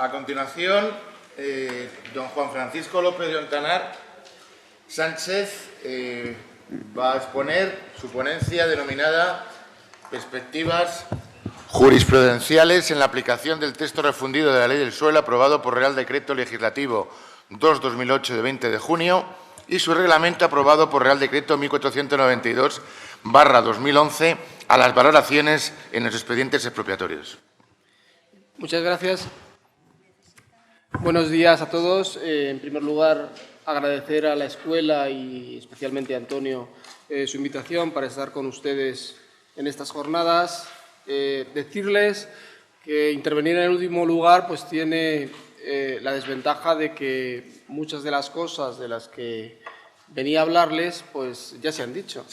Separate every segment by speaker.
Speaker 1: A continuación, don Juan Francisco López de Ontanar Sánchez va a exponer su ponencia denominada Perspectivas jurisprudenciales en la aplicación del texto refundido de la Ley del Suelo aprobado por Real Decreto Legislativo 2-2008 de 20 de junio y su reglamento aprobado por Real Decreto 1492/2011 a las valoraciones en los expedientes expropiatorios.
Speaker 2: Muchas gracias. Buenos días a todos. En primer lugar, agradecer a la escuela y especialmente a Antonio su invitación para estar con ustedes en estas jornadas. Decirles que intervenir en el último lugar pues tiene la desventaja de que muchas de las cosas de las que venía a hablarles pues ya se han dicho.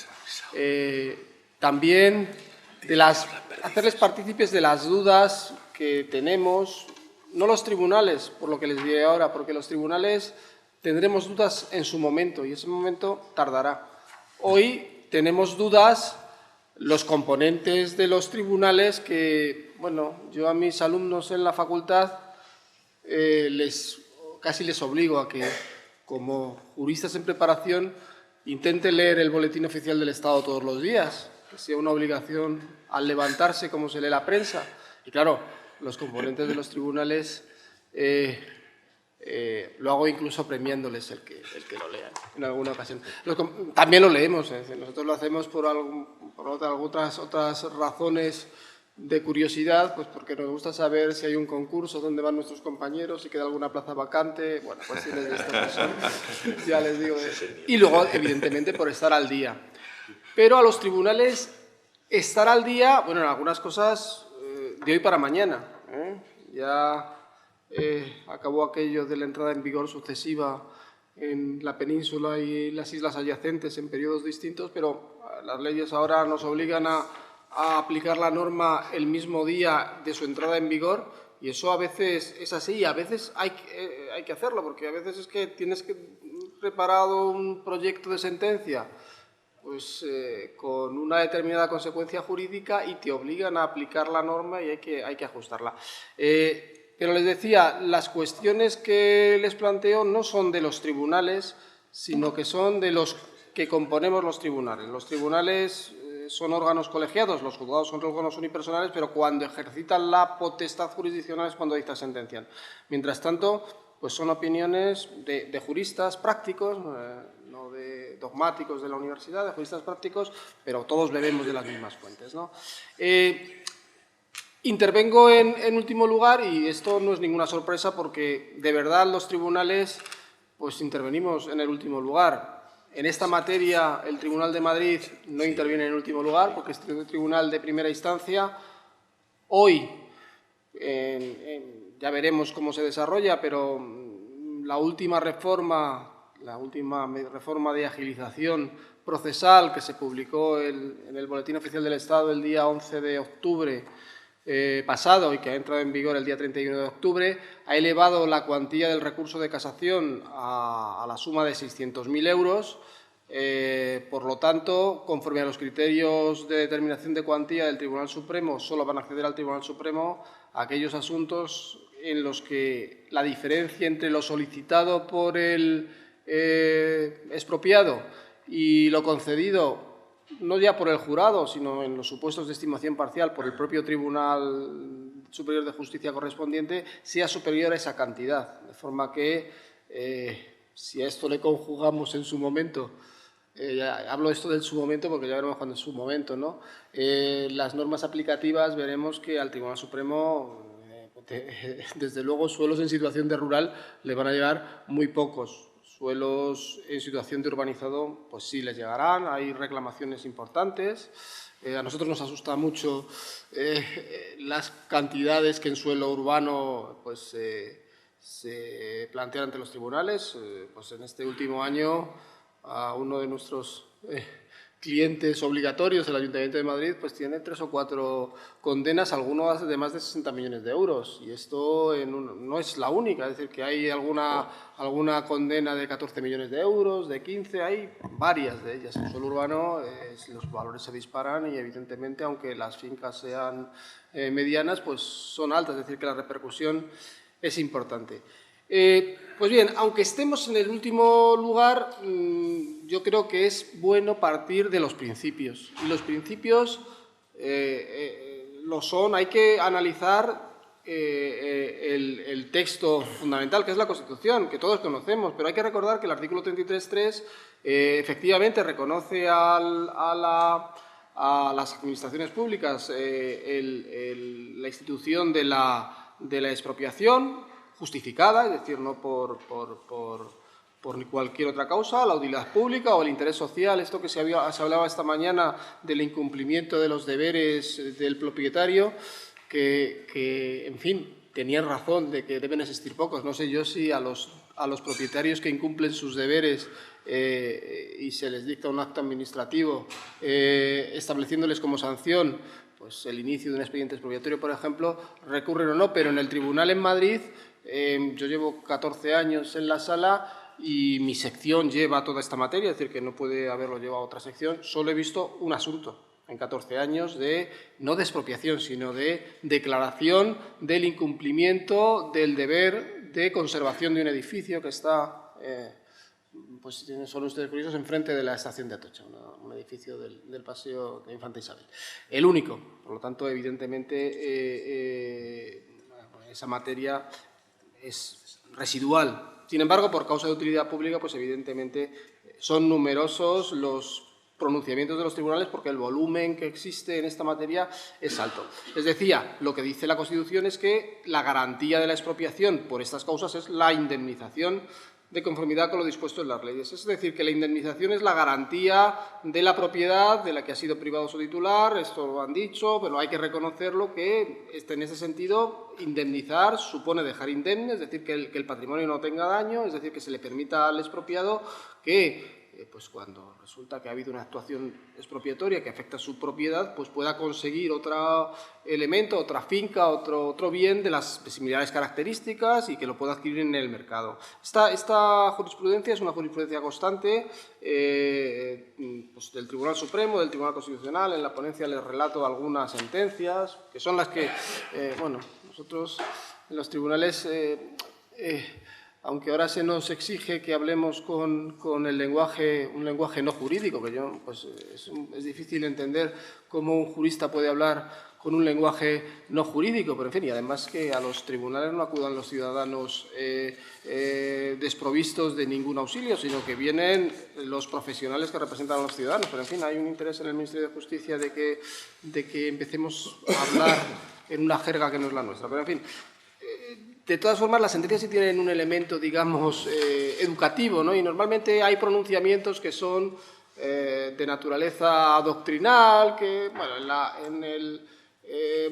Speaker 2: También hacerles partícipes de las dudas que tenemos, no los tribunales, por lo que les diré ahora, porque los tribunales tendremos dudas en su momento y ese momento tardará. Hoy tenemos dudas los componentes de los tribunales que, bueno, yo a mis alumnos en la facultad casi les obligo a que, como juristas en preparación, intenten leer el Boletín Oficial del Estado todos los días, que sea una obligación al levantarse como se lee la prensa. Y claro, los componentes de los tribunales lo hago incluso premiándoles el que lo lean en alguna ocasión. También lo leemos, nosotros lo hacemos por otras razones de curiosidad, pues porque nos gusta saber si hay un concurso, dónde van nuestros compañeros, si queda alguna plaza vacante, bueno, pues si les de esta persona, ya les digo. Y luego, evidentemente, por estar al día. Pero a los tribunales, estar al día, bueno, en algunas cosas de hoy para mañana. Ya acabó aquello de la entrada en vigor sucesiva en la península y las islas adyacentes en periodos distintos, pero las leyes ahora nos obligan a aplicar la norma el mismo día de su entrada en vigor y eso a veces es así y a veces hay que hacerlo, porque a veces es que tienes preparado un proyecto de sentencia pues con una determinada consecuencia jurídica y te obligan a aplicar la norma y hay que ajustarla. Pero les decía, las cuestiones que les planteo no son de los tribunales, sino que son de los que componemos los tribunales. Los tribunales son órganos colegiados, los juzgados son órganos unipersonales, pero cuando ejercitan la potestad jurisdiccional es cuando dictan sentencian. Mientras tanto, pues son opiniones de juristas prácticos, no de dogmáticos de la universidad, de juristas prácticos, pero todos bebemos de las mismas fuentes, ¿no? Intervengo en último lugar y esto no es ninguna sorpresa porque de verdad los tribunales pues intervenimos en el último lugar. En esta materia el Tribunal de Madrid no interviene en el último lugar porque es un tribunal de primera instancia. Hoy ya veremos cómo se desarrolla, pero la última reforma de agilización procesal que se publicó en el Boletín Oficial del Estado el día 11 de octubre pasado y que ha entrado en vigor el día 31 de octubre, ha elevado la cuantía del recurso de casación a la suma de 600.000 euros. Por lo tanto, conforme a los criterios de determinación de cuantía del Tribunal Supremo, solo van a acceder al Tribunal Supremo aquellos asuntos en los que la diferencia entre lo solicitado por el expropiado y lo concedido, no ya por el jurado, sino en los supuestos de estimación parcial por el propio Tribunal Superior de Justicia correspondiente, sea superior a esa cantidad. De forma que, si a esto le conjugamos en su momento, hablo esto del su momento porque ya veremos cuando es su momento, ¿no? Las normas aplicativas veremos que al Tribunal Supremo, desde luego, suelos en situación de rural le van a llegar muy pocos. Suelos en situación de urbanizado, pues sí les llegarán, hay reclamaciones importantes. A nosotros nos asusta mucho las cantidades que en suelo urbano pues, se plantean ante los tribunales. Pues en este último año, a uno de nuestros clientes obligatorios, el Ayuntamiento de Madrid, pues tiene 3 o 4 condenas, algunos de más de 60 millones de euros. Y esto no es la única, es decir, que hay alguna condena de 14 millones de euros, de 15, hay varias de ellas. En suelo urbano los valores se disparan y, evidentemente, aunque las fincas sean medianas, pues son altas, es decir, que la repercusión es importante. Pues bien, aunque estemos en el último lugar, yo creo que es bueno partir de los principios. Y los principios lo son, hay que analizar el texto fundamental, que es la Constitución, que todos conocemos, pero hay que recordar que el artículo 33.3 efectivamente reconoce a las administraciones públicas la institución de la expropiación justificada, es decir, no por cualquier otra causa, la utilidad pública o el interés social, esto que se hablaba esta mañana del incumplimiento de los deberes del propietario, que en fin, tenían razón de que deben existir pocos. No sé yo si a los propietarios que incumplen sus deberes y se les dicta un acto administrativo estableciéndoles como sanción pues el inicio de un expediente expropiatorio, por ejemplo, recurren o no, pero en el tribunal en Madrid, yo llevo 14 años en la sala y mi sección lleva toda esta materia, es decir, que no puede haberlo llevado otra sección, solo he visto un asunto en 14 años no de expropiación, sino de declaración del incumplimiento del deber de conservación de un edificio que está, pues son ustedes curiosos, enfrente de la estación de Atocha, un edificio del Paseo de Infanta Isabel. El único, por lo tanto, evidentemente, esa materia es residual. Sin embargo, por causa de utilidad pública, pues evidentemente son numerosos los pronunciamientos de los tribunales porque el volumen que existe en esta materia es alto. Les decía, lo que dice la Constitución es que la garantía de la expropiación por estas causas es la indemnización de conformidad con lo dispuesto en las leyes. Es decir, que la indemnización es la garantía de la propiedad de la que ha sido privado su titular, esto lo han dicho, pero hay que reconocerlo que en ese sentido indemnizar supone dejar indemne, es decir, que el patrimonio no tenga daño, es decir, que se le permita al expropiado que pues cuando resulta que ha habido una actuación expropiatoria que afecta a su propiedad, pues pueda conseguir otro elemento, otra finca, otro bien de las similares características y que lo pueda adquirir en el mercado. Esta jurisprudencia es una jurisprudencia constante pues del Tribunal Supremo, del Tribunal Constitucional. En la ponencia les relato algunas sentencias, que son las que, bueno, nosotros en los tribunales... aunque ahora se nos exige que hablemos con un lenguaje no jurídico, que pues es difícil entender cómo un jurista puede hablar con un lenguaje no jurídico, pero en fin, y además que a los tribunales no acudan los ciudadanos desprovistos de ningún auxilio, sino que vienen los profesionales que representan a los ciudadanos. Pero en fin, hay un interés en el Ministerio de Justicia de que empecemos a hablar en una jerga que no es la nuestra. Pero en fin, de todas formas, las sentencias sí tienen un elemento, digamos, educativo, ¿no? Y normalmente hay pronunciamientos que son de naturaleza doctrinal, que, bueno, en el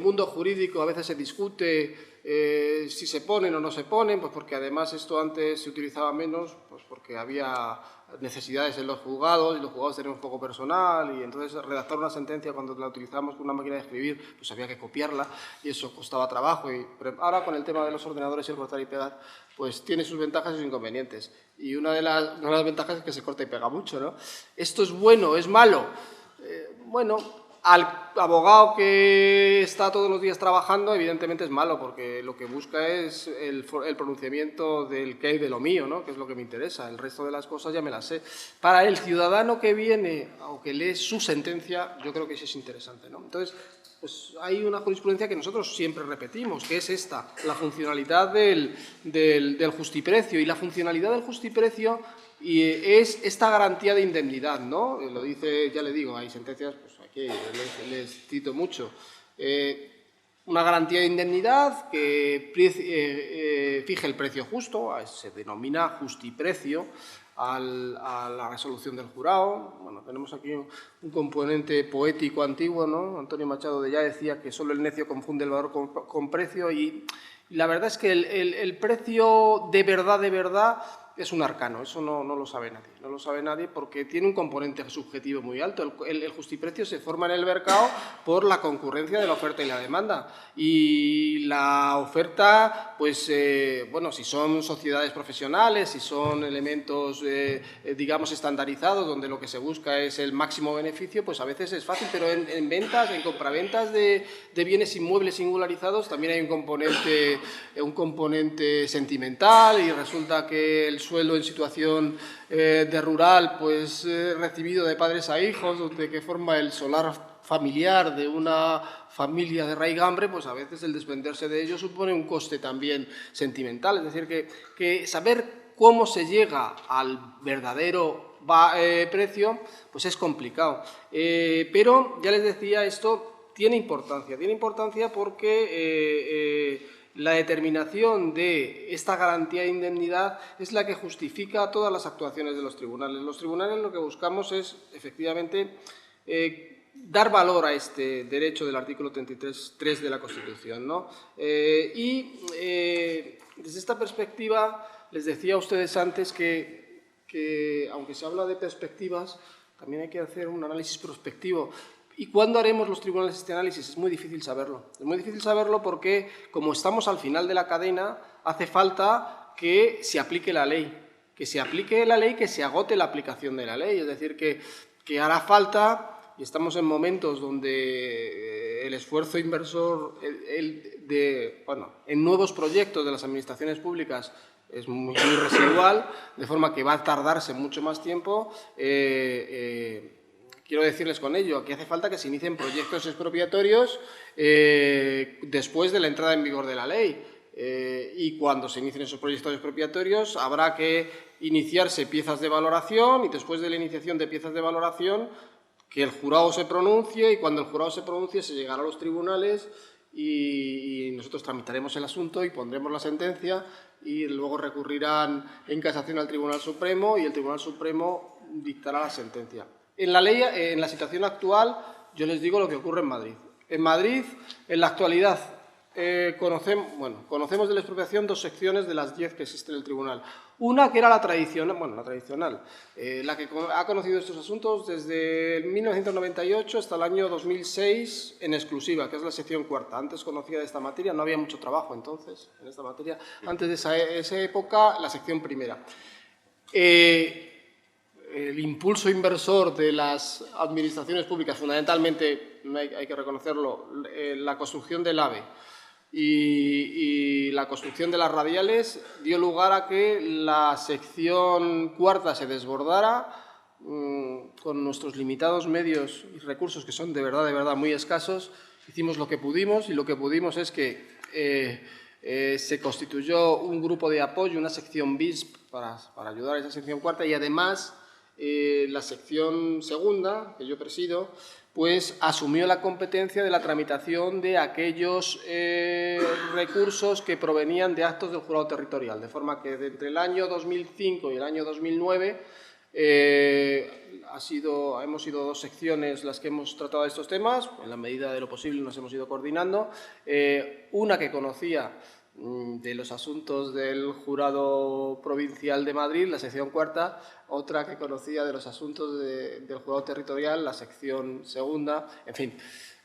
Speaker 2: mundo jurídico a veces se discute si se ponen o no se ponen, pues porque además esto antes se utilizaba menos, pues porque había necesidades en los juzgados y los juzgados tenían un foco personal y entonces redactar una sentencia cuando la utilizábamos con una máquina de escribir pues había que copiarla y eso costaba trabajo y ahora con el tema de los ordenadores y el cortar y pegar pues tiene sus ventajas y sus inconvenientes y una de las ventajas es que se corta y pega mucho, ¿no? ¿Esto es bueno, es malo? Bueno, al abogado que está todos los días trabajando, evidentemente es malo, porque lo que busca es el pronunciamiento del qué y de lo mío, ¿no? Que es lo que me interesa. El resto de las cosas ya me las sé. Para el ciudadano que viene o que lee su sentencia, yo creo que sí es interesante, ¿no? Entonces, pues hay una jurisprudencia que nosotros siempre repetimos, que es esta, la funcionalidad del justiprecio. Y la funcionalidad del justiprecio es esta garantía de indemnidad, ¿no? Lo dice, ya le digo, hay sentencias, pues aquí les cito mucho. Una garantía de indemnidad que fije el precio justo, se denomina justiprecio, a la resolución del jurado. Bueno, tenemos aquí un componente poético antiguo, ¿no? Antonio Machado de Ya decía que solo el necio confunde el valor con precio y la verdad es que el precio de verdad es un arcano, eso no lo sabe nadie. No lo sabe nadie porque tiene un componente subjetivo muy alto. El justiprecio se forma en el mercado por la concurrencia de la oferta y la demanda. Y la oferta, pues, bueno, si son sociedades profesionales, si son elementos, digamos, estandarizados, donde lo que se busca es el máximo beneficio, pues a veces es fácil, pero en ventas, en compraventas de bienes inmuebles singularizados, también hay un componente sentimental y resulta que el suelo en situación de rural, pues recibido de padres a hijos, donde que forma el solar familiar de una familia de raigambre, pues a veces el desprenderse de ello supone un coste también sentimental. Es decir, que saber cómo se llega al verdadero precio, pues es complicado. Pero, ya les decía, esto tiene importancia porque la determinación de esta garantía de indemnidad es la que justifica todas las actuaciones de los tribunales. Los tribunales lo que buscamos es, efectivamente, dar valor a este derecho del artículo 33.3 de la Constitución, ¿no? Desde esta perspectiva, les decía a ustedes antes que aunque se habla de perspectivas, también hay que hacer un análisis prospectivo. ¿Y cuándo haremos los tribunales este análisis? Es muy difícil saberlo. Es muy difícil saberlo porque, como estamos al final de la cadena, hace falta que se aplique la ley. Que se aplique la ley, que se agote la aplicación de la ley. Es decir, que hará falta, y estamos en momentos donde el esfuerzo inversor en nuevos proyectos de las administraciones públicas es muy residual, de forma que va a tardarse mucho más tiempo. Quiero decirles con ello que hace falta que se inicien proyectos expropiatorios después de la entrada en vigor de la ley. Y cuando se inicien esos proyectos expropiatorios habrá que iniciarse piezas de valoración y después de la iniciación de piezas de valoración que el jurado se pronuncie y cuando el jurado se pronuncie se llegará a los tribunales y nosotros tramitaremos el asunto y pondremos la sentencia y luego recurrirán en casación al Tribunal Supremo y el Tribunal Supremo dictará la sentencia. En la situación actual, yo les digo lo que ocurre en Madrid. En Madrid, en la actualidad, conocemos de la expropiación 2 secciones de las 10 que existen en el tribunal. Una que era la tradicional, la que ha conocido estos asuntos desde 1998 hasta el año 2006 en exclusiva, que es la sección cuarta. Antes conocía de esta materia, no había mucho trabajo entonces en esta materia. Antes de esa época, la sección primera. El impulso inversor de las administraciones públicas, fundamentalmente, hay que reconocerlo, la construcción del AVE y la construcción de las radiales dio lugar a que la sección cuarta se desbordara con nuestros limitados medios y recursos, que son de verdad muy escasos. Hicimos lo que pudimos y lo que pudimos es que se constituyó un grupo de apoyo, una sección BIS para ayudar a esa sección cuarta y además la sección segunda, que yo presido, pues asumió la competencia de la tramitación de aquellos recursos que provenían de actos del jurado territorial, de forma que entre el año 2005 y el año 2009 hemos sido 2 secciones las que hemos tratado estos temas, en la medida de lo posible nos hemos ido coordinando, una que conocía de los asuntos del Jurado Provincial de Madrid, la sección cuarta, otra que conocía de los asuntos del Jurado Territorial, la sección segunda, en fin,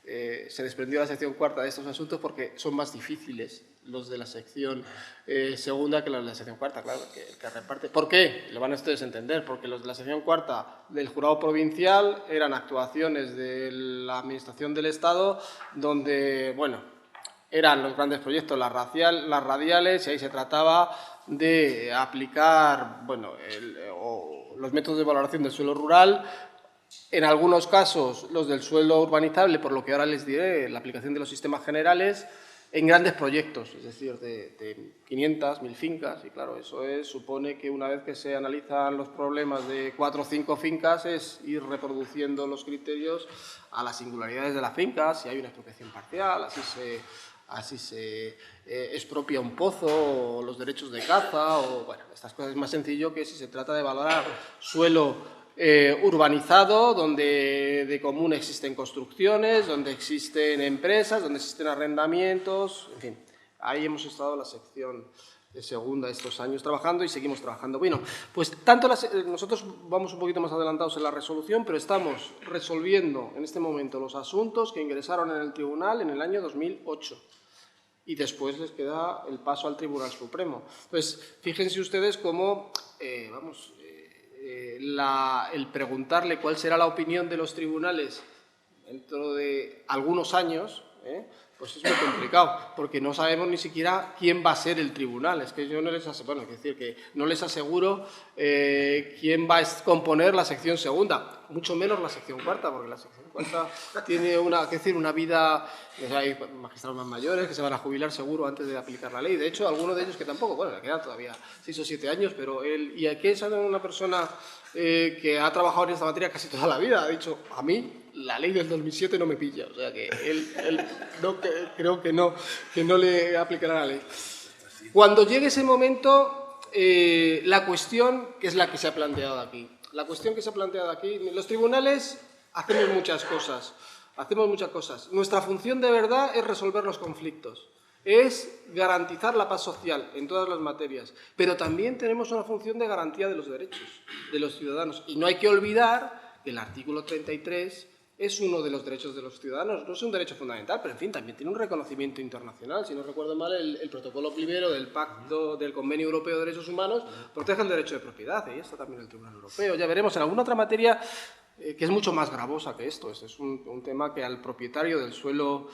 Speaker 2: se desprendió la sección cuarta de estos asuntos porque son más difíciles los de la sección segunda que los de la sección cuarta, claro, que reparte. ¿Por qué? Lo van a ustedes a entender, porque los de la sección cuarta del Jurado Provincial eran actuaciones de la Administración del Estado donde, eran los grandes proyectos, las radiales, y ahí se trataba de aplicar los métodos de valoración del suelo rural, en algunos casos los del suelo urbanizable, por lo que ahora les diré, la aplicación de los sistemas generales, en grandes proyectos, es decir, de 500, 1000 fincas, y claro, eso supone que una vez que se analizan los problemas de 4 o 5 fincas es ir reproduciendo los criterios a las singularidades de las fincas, si hay una expropiación parcial, así se expropia un pozo o los derechos de caza, estas cosas es más sencillo que si se trata de valorar suelo urbanizado, donde de común existen construcciones, donde existen empresas, donde existen arrendamientos, en fin. Ahí hemos estado la sección segunda estos años trabajando y seguimos trabajando. Bueno, pues tanto nosotros vamos un poquito más adelantados en la resolución, pero estamos resolviendo en este momento los asuntos que ingresaron en el tribunal en el año 2008. Y después les queda el paso al Tribunal Supremo. Entonces, fíjense ustedes cómo, el preguntarle cuál será la opinión de los tribunales dentro de algunos años, pues es muy complicado, porque no sabemos ni siquiera quién va a ser el tribunal. Es que yo no les aseguro, bueno, es decir, que no les aseguro quién va a componer la sección segunda, mucho menos la sección cuarta, porque la sección cuarta tiene una vida. Hay magistrados más mayores que se van a jubilar seguro antes de aplicar la ley. De hecho, algunos de ellos que tampoco, bueno, le quedan todavía 6 o 7 años, pero y aquí es una persona que ha trabajado en esta materia casi toda la vida. Ha dicho, a mí la ley del 2007 no me pilla, o sea que él no, creo que no le aplicará la ley. Cuando llegue ese momento, la cuestión, que es la que se ha planteado aquí, los tribunales hacemos muchas cosas. Nuestra función de verdad es resolver los conflictos, es garantizar la paz social en todas las materias, pero también tenemos una función de garantía de los derechos de los ciudadanos. Y no hay que olvidar que el artículo 33 es uno de los derechos de los ciudadanos, no es un derecho fundamental, pero en fin, también tiene un reconocimiento internacional. Si no recuerdo mal, el protocolo primero del Pacto del Convenio Europeo de Derechos Humanos protege el derecho de propiedad, y está también el Tribunal Europeo. Ya veremos en alguna otra materia que es mucho más gravosa que esto. Este es un tema que al propietario del suelo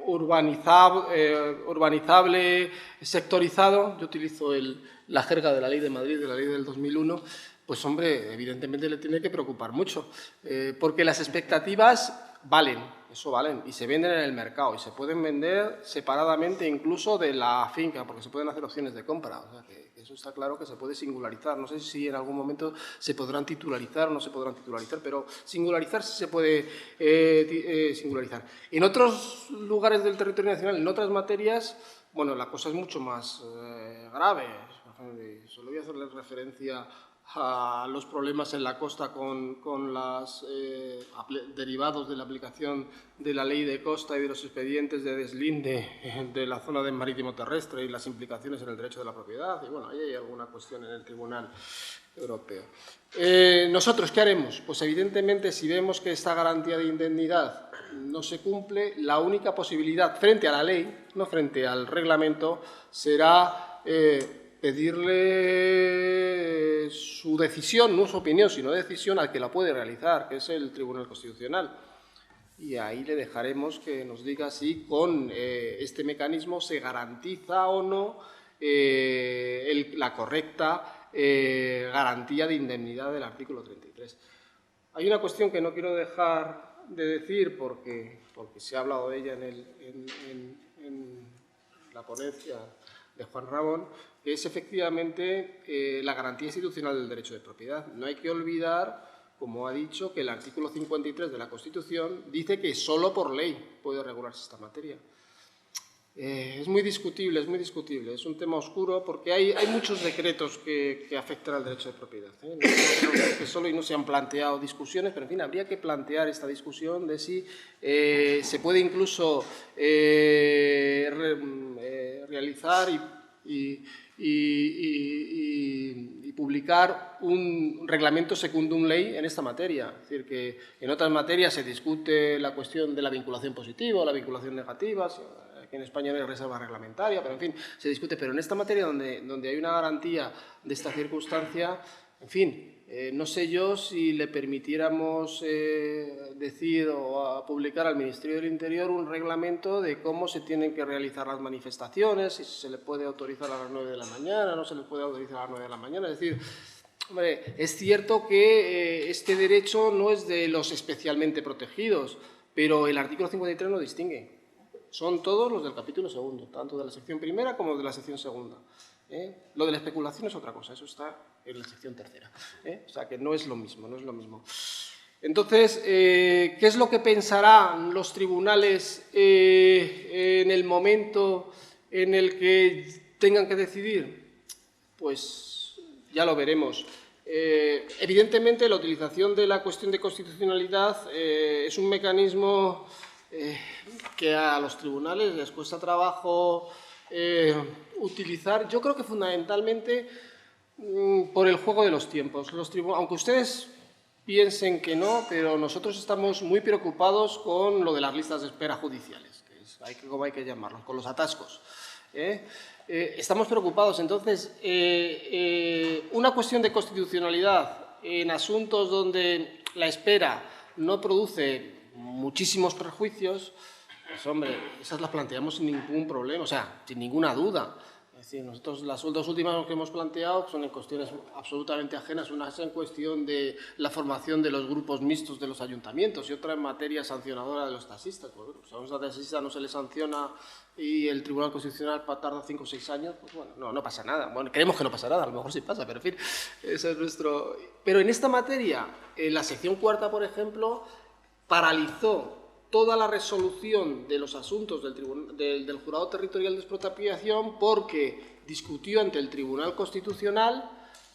Speaker 2: urbanizable, sectorizado, yo utilizo la jerga de la Ley de Madrid, de la Ley del 2001, pues hombre, evidentemente le tiene que preocupar mucho, porque las expectativas valen, y se venden en el mercado, y se pueden vender separadamente incluso de la finca, porque se pueden hacer opciones de compra. O sea, que eso está claro que se puede singularizar. No sé si en algún momento se podrán titularizar o no se podrán titularizar, pero singularizar sí se puede singularizar. En otros lugares del territorio nacional, en otras materias, bueno, la cosa es mucho más grave. Solo voy a hacerles referencia a los problemas en la costa con los derivados de la aplicación de la ley de costa y de los expedientes de deslinde de la zona del marítimo terrestre y las implicaciones en el derecho de la propiedad. Y bueno, ahí hay alguna cuestión en el Tribunal Europeo. ¿Nosotros qué haremos? Pues evidentemente, si vemos que esta garantía de indemnidad no se cumple, la única posibilidad frente a la ley, no frente al reglamento, será pedirle su decisión, no su opinión, sino decisión al que la puede realizar, que es el Tribunal Constitucional. Y ahí le dejaremos que nos diga si con este mecanismo se garantiza o no la correcta garantía de indemnidad del artículo 33. Hay una cuestión que no quiero dejar de decir porque se ha hablado de ella en la ponencia de Juan Ramón, que es efectivamente la garantía institucional del derecho de propiedad. No hay que olvidar, como ha dicho, que el artículo 53 de la Constitución dice que solo por ley puede regularse esta materia. Es muy discutible, es un tema oscuro porque hay muchos decretos que afectan al derecho de propiedad. No creo que solo y no se han planteado discusiones, pero en fin, habría que plantear esta discusión de si se puede incluso realizar y publicar un reglamento secundum ley en esta materia. Es decir, que en otras materias se discute la cuestión de la vinculación positiva o la vinculación negativa. Aquí en España no hay reserva reglamentaria, pero en fin, se discute. Pero en esta materia donde hay una garantía de esta circunstancia, en fin, no sé yo si le permitiéramos decir o publicar al Ministerio del Interior un reglamento de cómo se tienen que realizar las manifestaciones, si se le puede autorizar a las 9 de la mañana, no se le puede autorizar a las 9 de la mañana. Es decir, hombre, es cierto que este derecho no es de los especialmente protegidos, pero el artículo 53 lo distingue. Son todos los del capítulo segundo, tanto de la sección primera como de la sección segunda. Lo de la especulación es otra cosa, eso está en la sección tercera. O sea que no es lo mismo, Entonces, ¿qué es lo que pensarán los tribunales en el momento en el que tengan que decidir? Pues ya lo veremos. Evidentemente, la utilización de la cuestión de constitucionalidad es un mecanismo que a los tribunales les cuesta trabajo utilizar, yo creo que fundamentalmente por el juego de los tiempos. Aunque ustedes piensen que no, pero nosotros estamos muy preocupados con lo de las listas de espera judiciales, que es, como hay que llamarlos, con los atascos. Estamos preocupados. Entonces, una cuestión de constitucionalidad en asuntos donde la espera no produce muchísimos perjuicios, pues hombre, esas las planteamos sin ningún problema, o sea, sin ninguna duda. Es decir, nosotros las dos últimas que hemos planteado son en cuestiones absolutamente ajenas. Una es en cuestión de la formación de los grupos mixtos de los ayuntamientos y otra en materia sancionadora de los taxistas. Pues bueno, si a un taxista no se le sanciona y el Tribunal Constitucional tarda 5 o 6 años, pues bueno, no pasa nada. Bueno, creemos que no pasa nada, a lo mejor sí pasa, pero en fin, eso es nuestro... Pero en esta materia, la sección cuarta, por ejemplo, paralizó toda la resolución de los asuntos del Jurado Territorial de Expropiación porque discutió ante el Tribunal Constitucional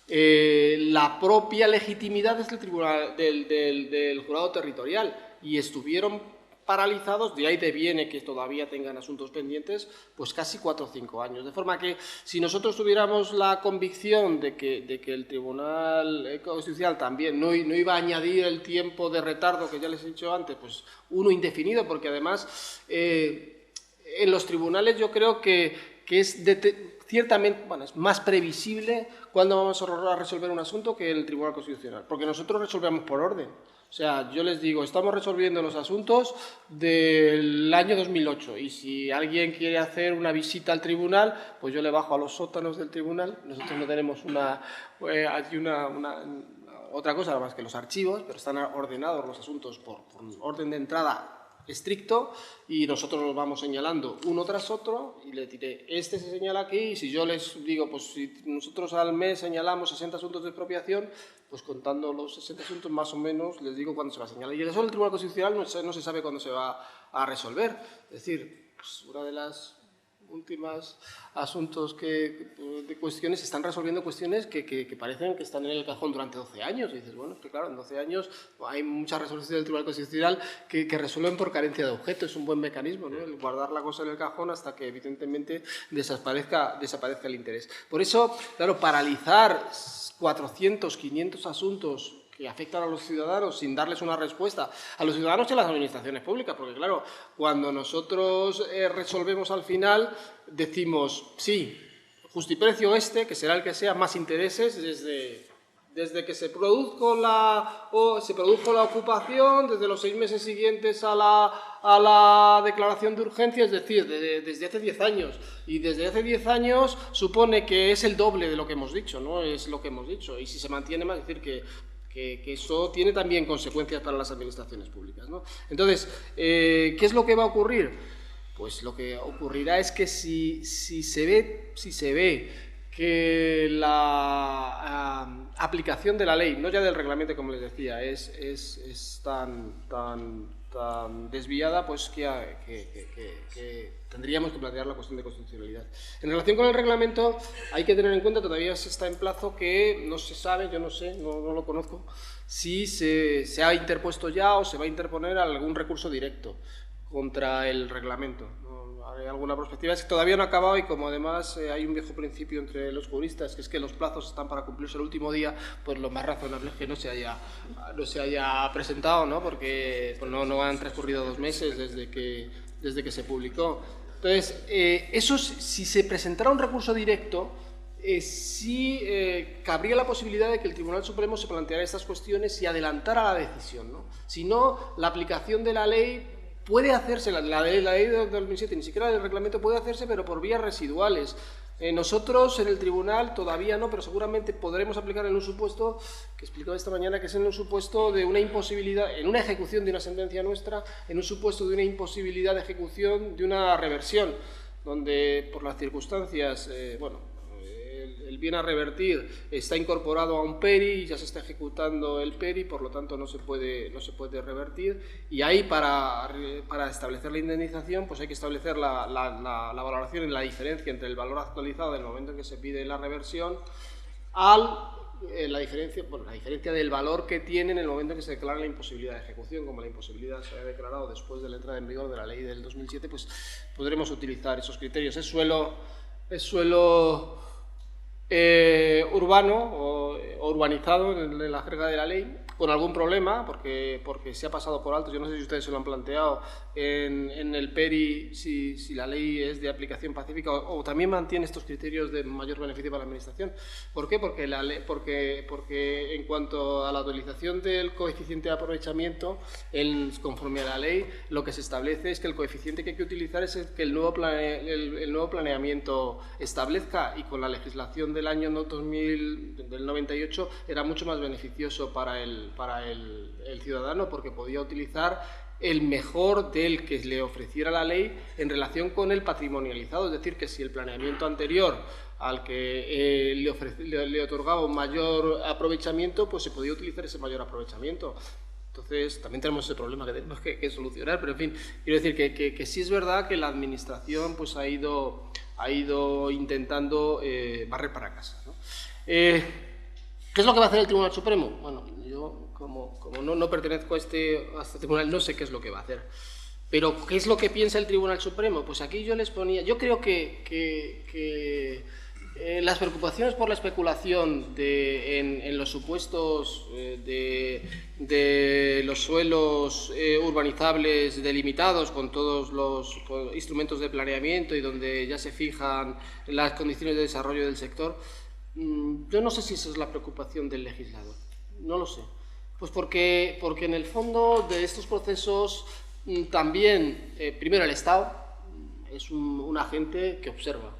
Speaker 2: la propia legitimidad del Jurado Territorial y estuvieron paralizados, de ahí deviene que todavía tengan asuntos pendientes, pues casi 4 o 5 años. De forma que si nosotros tuviéramos la convicción de que el Tribunal Constitucional también no iba a añadir el tiempo de retardo que ya les he dicho antes, pues uno indefinido, porque además en los tribunales yo creo que es ciertamente, bueno, es más previsible cuándo vamos a resolver un asunto que el Tribunal Constitucional, porque nosotros resolvemos por orden. O sea, yo les digo, estamos resolviendo los asuntos del año 2008 y si alguien quiere hacer una visita al tribunal, pues yo le bajo a los sótanos del tribunal. Nosotros no tenemos otra cosa más que los archivos, pero están ordenados los asuntos por orden de entrada estricto y nosotros los vamos señalando uno tras otro y le diré, este se señala aquí y si yo les digo, pues si nosotros al mes señalamos 60 asuntos de expropiación, pues contando los 60 asuntos más o menos les digo cuándo se va a señalar. Y eso el Tribunal Constitucional no se sabe cuándo se va a resolver. Es decir, pues una de las últimas asuntos de cuestiones, se están resolviendo cuestiones que parecen que están en el cajón durante 12 años. Y dices, bueno, es que claro, en 12 años hay muchas resoluciones del Tribunal Constitucional que resuelven por carencia de objeto. Es un buen mecanismo, ¿no? El guardar la cosa en el cajón hasta que evidentemente desaparezca el interés. Por eso, claro, paralizar 400, 500 asuntos que afectan a los ciudadanos sin darles una respuesta a los ciudadanos y a las administraciones públicas, porque claro, cuando nosotros resolvemos al final, decimos, sí, justiprecio que será el que sea, más intereses desde que se produjo la ocupación, desde los 6 meses siguientes a la declaración de urgencia, es decir, desde hace 10 años. Y desde hace 10 años supone que es el doble de lo que hemos dicho, ¿no? Es lo que hemos dicho. Y si se mantiene más, es decir, que eso tiene también consecuencias para las administraciones públicas, ¿no? Entonces, ¿qué es lo que va a ocurrir? Pues lo que ocurrirá es que si se ve que la aplicación de la ley, no ya del reglamento como les decía, es tan desviada, pues que tendríamos que plantear la cuestión de constitucionalidad. En relación con el reglamento, hay que tener en cuenta, todavía se está en plazo, que no se sabe, yo no sé, no lo conozco, si se ha interpuesto ya o se va a interponer algún recurso directo contra el reglamento. Hay alguna perspectiva, es que todavía no ha acabado y como además hay un viejo principio entre los juristas, que es que los plazos están para cumplirse el último día, pues lo más razonable es que no se haya presentado, ¿no? Porque pues no han transcurrido 2 meses desde que se publicó. Entonces, si se presentara un recurso directo, sí cabría la posibilidad de que el Tribunal Supremo se planteara estas cuestiones y adelantara la decisión, ¿no? Si no, la aplicación de la ley puede hacerse, la ley de 2007, ni siquiera el reglamento puede hacerse, pero por vías residuales. Nosotros en el tribunal todavía no, pero seguramente podremos aplicar en un supuesto, que explicaba esta mañana, que es en un supuesto de una imposibilidad, en una ejecución de una sentencia nuestra, en un supuesto de una imposibilidad de ejecución de una reversión, donde por las circunstancias, el bien a revertir está incorporado a un PERI y ya se está ejecutando el PERI, por lo tanto no se puede revertir, y ahí para establecer la indemnización pues hay que establecer la valoración en la diferencia entre el valor actualizado del momento en que se pide la reversión al la diferencia del valor que tiene en el momento en que se declara la imposibilidad de ejecución. Como la imposibilidad se ha declarado después de la entrada en vigor de la ley del 2007, pues podremos utilizar esos criterios. Es suelo urbano o urbanizado en la jerga de la ley, con algún problema, porque se ha pasado por alto. Yo no sé si ustedes se lo han planteado en el PERI, si la ley es de aplicación pacífica o también mantiene estos criterios de mayor beneficio para la Administración. ¿Por qué? Porque en cuanto a la utilización del coeficiente de aprovechamiento, conforme a la ley, lo que se establece es que el coeficiente que hay que utilizar es el que el nuevo planeamiento establezca, y con la legislación del año del 98 era mucho más beneficioso para el ciudadano, porque podía utilizar el mejor del que le ofreciera la ley en relación con el patrimonializado, es decir, que si el planeamiento anterior al que le otorgaba un mayor aprovechamiento, pues se podía utilizar ese mayor aprovechamiento. Entonces, también tenemos ese problema que tenemos que solucionar, pero en fin, quiero decir que sí es verdad que la Administración pues ha ido intentando barrer para casa, ¿no? ¿Qué es lo que va a hacer el Tribunal Supremo? Bueno, yo como no pertenezco a este tribunal, no sé qué es lo que va a hacer. Pero, ¿qué es lo que piensa el Tribunal Supremo? Pues aquí yo les ponía... Yo creo que las preocupaciones por la especulación en los supuestos de los suelos urbanizables delimitados con todos los instrumentos de planeamiento y donde ya se fijan las condiciones de desarrollo del sector, yo no sé si esa es la preocupación del legislador, no lo sé. Pues porque en el fondo de estos procesos también, primero el Estado es un agente que observa.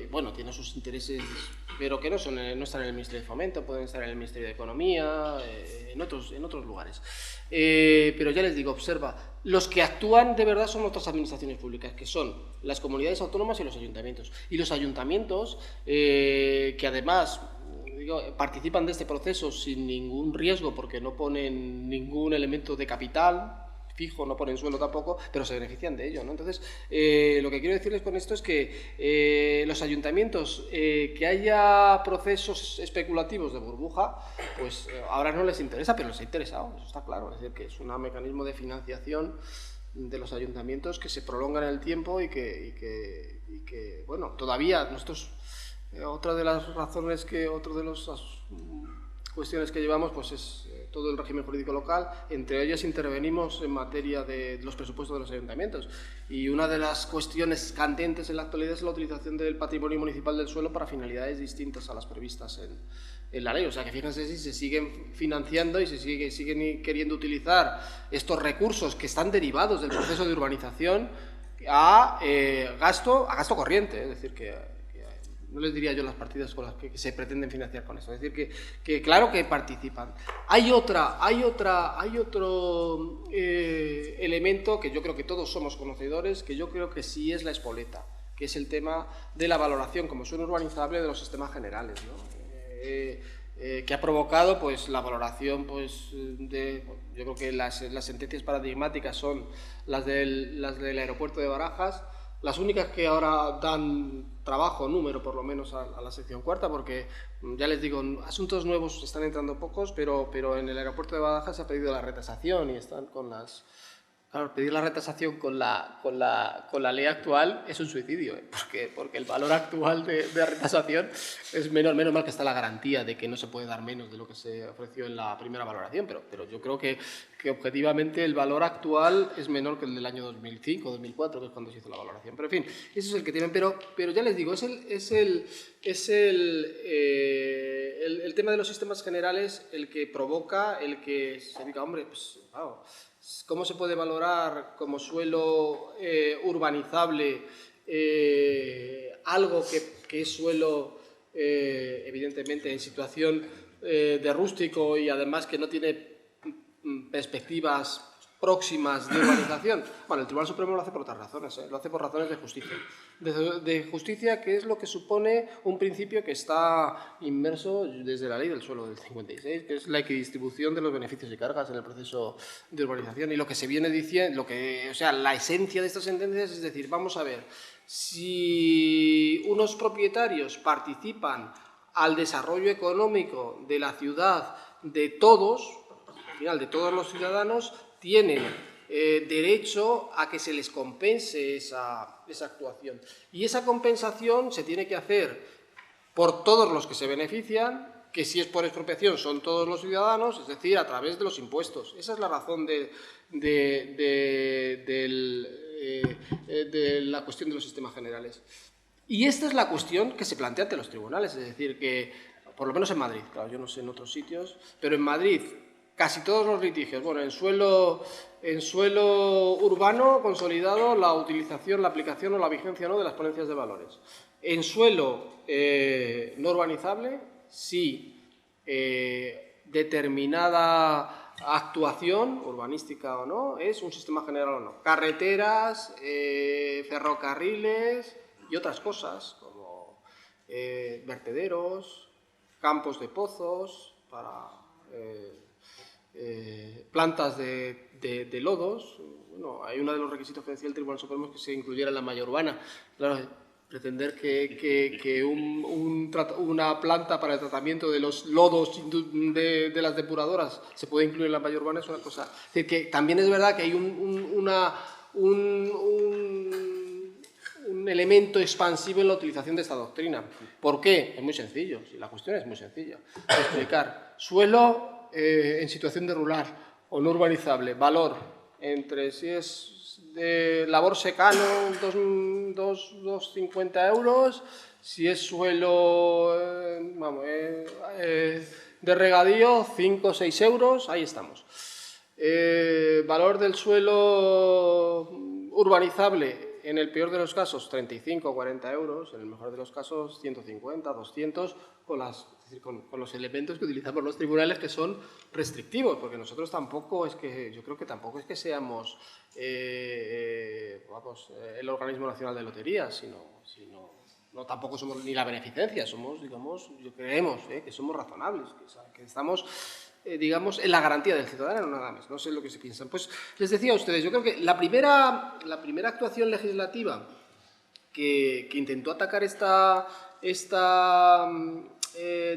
Speaker 2: Bueno, tiene sus intereses, pero que no están en el Ministerio de Fomento, pueden estar en el Ministerio de Economía, en otros lugares. Pero ya les digo, observa. Los que actúan de verdad son otras administraciones públicas, que son las comunidades autónomas y los ayuntamientos. Y los ayuntamientos, que además participan de este proceso sin ningún riesgo, porque no ponen ningún elemento de capital fijo, no ponen suelo tampoco, pero se benefician de ello, ¿no? Entonces, lo que quiero decirles con esto es que los ayuntamientos, que haya procesos especulativos de burbuja, pues ahora no les interesa, pero les ha interesado, eso está claro. Es decir, que es un mecanismo de financiación de los ayuntamientos que se prolonga en el tiempo y que bueno, todavía nosotros... Otra de las razones otra de las cuestiones que llevamos pues es todo el régimen jurídico local. Entre ellas intervenimos en materia de los presupuestos de los ayuntamientos, y una de las cuestiones candentes en la actualidad es la utilización del patrimonio municipal del suelo para finalidades distintas a las previstas en la ley. O sea que fíjense si se siguen financiando y se siguen queriendo utilizar estos recursos que están derivados del proceso de urbanización a gasto corriente, es decir, que no les diría yo las partidas con las que se pretenden financiar con eso. Es decir, que claro que participan. Hay otro elemento que yo creo que todos somos conocedores, que yo creo que sí es la espoleta, que es el tema de la valoración como suelo urbanizable de los sistemas generales, ¿no? Que ha provocado pues la valoración pues yo creo que las sentencias paradigmáticas son las del aeropuerto de Barajas, las únicas que ahora dan trabajo, número por lo menos, a la sección cuarta, porque ya les digo, asuntos nuevos están entrando pocos, pero en el aeropuerto de Badajoz se ha pedido la retasación y están con las... Claro, pedir la retasación con la ley actual es un suicidio, porque el valor actual de retasación es menor. Menos mal que está la garantía de que no se puede dar menos de lo que se ofreció en la primera valoración, pero yo creo que objetivamente el valor actual es menor que el del año 2005 o 2004, que es cuando se hizo la valoración. Pero en fin, eso es el que tienen. Pero ya les digo, es el tema de los sistemas generales el que provoca, el que se diga, hombre, pues wow, ¿cómo se puede valorar como suelo urbanizable algo que es suelo evidentemente en situación de rústico y además que no tiene perspectivas próximas de urbanización? Bueno, el Tribunal Supremo lo hace por otras razones, lo hace por razones de justicia. De justicia, que es lo que supone un principio que está inmerso desde la ley del suelo del 56, que es la equidistribución de los beneficios y cargas en el proceso de urbanización. Y lo que se viene diciendo, o sea, la esencia de estas sentencias es decir, vamos a ver, si unos propietarios participan al desarrollo económico de la ciudad de todos, al final de todos los ciudadanos, tienen derecho a que se les compense esa actuación. Y esa compensación se tiene que hacer por todos los que se benefician, que si es por expropiación son todos los ciudadanos, es decir, a través de los impuestos. Esa es la razón de la cuestión de los sistemas generales. Y esta es la cuestión que se plantea ante los tribunales, es decir, que, por lo menos en Madrid, claro, yo no sé en otros sitios, pero en Madrid casi todos los litigios, bueno, en suelo urbano consolidado, la utilización, la aplicación o la vigencia no de las ponencias de valores. En suelo no urbanizable, sí, determinada actuación, urbanística o no, es un sistema general o no. Carreteras, ferrocarriles y otras cosas, como vertederos, campos de pozos, para plantas de lodos. Bueno, hay uno de los requisitos que decía el Tribunal Supremo que se incluyera en la malla urbana. Claro, pretender que una planta para el tratamiento de los lodos de las depuradoras se puede incluir en la malla urbana es una cosa. Es decir, que también es verdad que hay un elemento expansivo en la utilización de esta doctrina. ¿Por qué? Es muy sencillo, la cuestión es muy sencilla. Voy a explicar. Suelo en situación de rural o no urbanizable, valor entre si es de labor secano 2,50 euros, si es suelo de regadío 5 o 6 euros, ahí estamos. Valor del suelo urbanizable, en el peor de los casos 35 o 40 euros, en el mejor de los casos 150, 200, con los elementos que utilizamos los tribunales que son restrictivos, porque nosotros tampoco es que, yo creo que tampoco es que seamos el organismo nacional de loterías, sino no tampoco somos ni la beneficencia, somos, digamos, creemos que somos razonables, que estamos digamos, en la garantía del ciudadano, nada más. No sé lo que se piensan. Pues les decía a ustedes, yo creo que la primera actuación legislativa que intentó atacar esta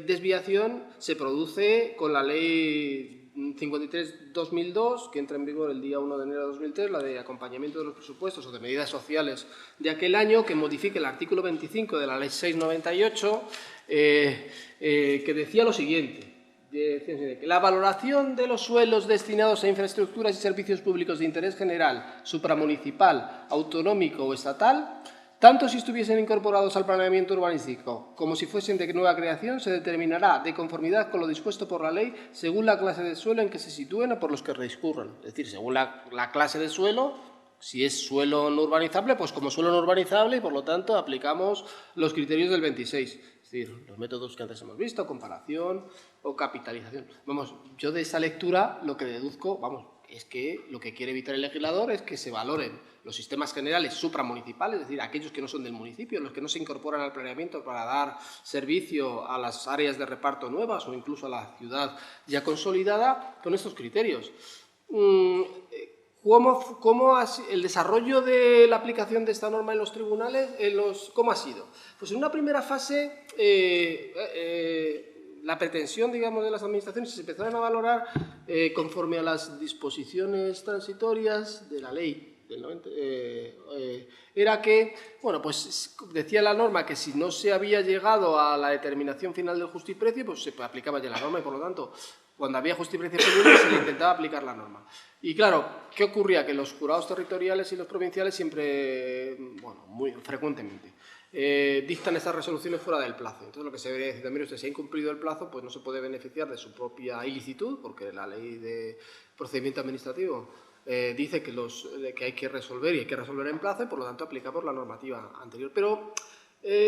Speaker 2: desviación se produce con la Ley 53/2002, que entra en vigor el día 1 de enero de 2003, la de acompañamiento de los presupuestos o de medidas sociales de aquel año, que modifica el artículo 25 de la Ley 698, que decía lo siguiente: la valoración de los suelos destinados a infraestructuras y servicios públicos de interés general, supramunicipal, autonómico o estatal, tanto si estuviesen incorporados al planeamiento urbanístico como si fuesen de nueva creación, se determinará de conformidad con lo dispuesto por la ley según la clase de suelo en que se sitúen o por los que discurran. Es decir, según la clase de suelo, si es suelo no urbanizable, pues como suelo no urbanizable y por lo tanto aplicamos los criterios del 26. Es decir, los métodos que antes hemos visto, comparación o capitalización. Vamos, yo de esa lectura lo que deduzco, es que lo que quiere evitar el legislador es que se valoren los sistemas generales supramunicipales, es decir, aquellos que no son del municipio, los que no se incorporan al planeamiento para dar servicio a las áreas de reparto nuevas o incluso a la ciudad ya consolidada, con estos criterios. ¿Cómo el desarrollo de la aplicación de esta norma en los tribunales, cómo ha sido? Pues en una primera fase, la pretensión, digamos, de las administraciones se empezaron a valorar conforme a las disposiciones transitorias de la ley del 90, era que, bueno, pues decía la norma que si no se había llegado a la determinación final del justiprecio, pues se aplicaba ya la norma y, por lo tanto, cuando había justiprecio pendiente se le intentaba aplicar la norma. Y claro, ¿qué ocurría? Que los jurados territoriales y los provinciales siempre, bueno, muy frecuentemente, dictan estas resoluciones fuera del plazo. Entonces, lo que se debería decir también es que si ha incumplido el plazo, pues no se puede beneficiar de su propia ilicitud, porque la ley de procedimiento administrativo dice que hay que resolver y hay que resolver en plazo y, por lo tanto, aplicamos la normativa anterior. Pero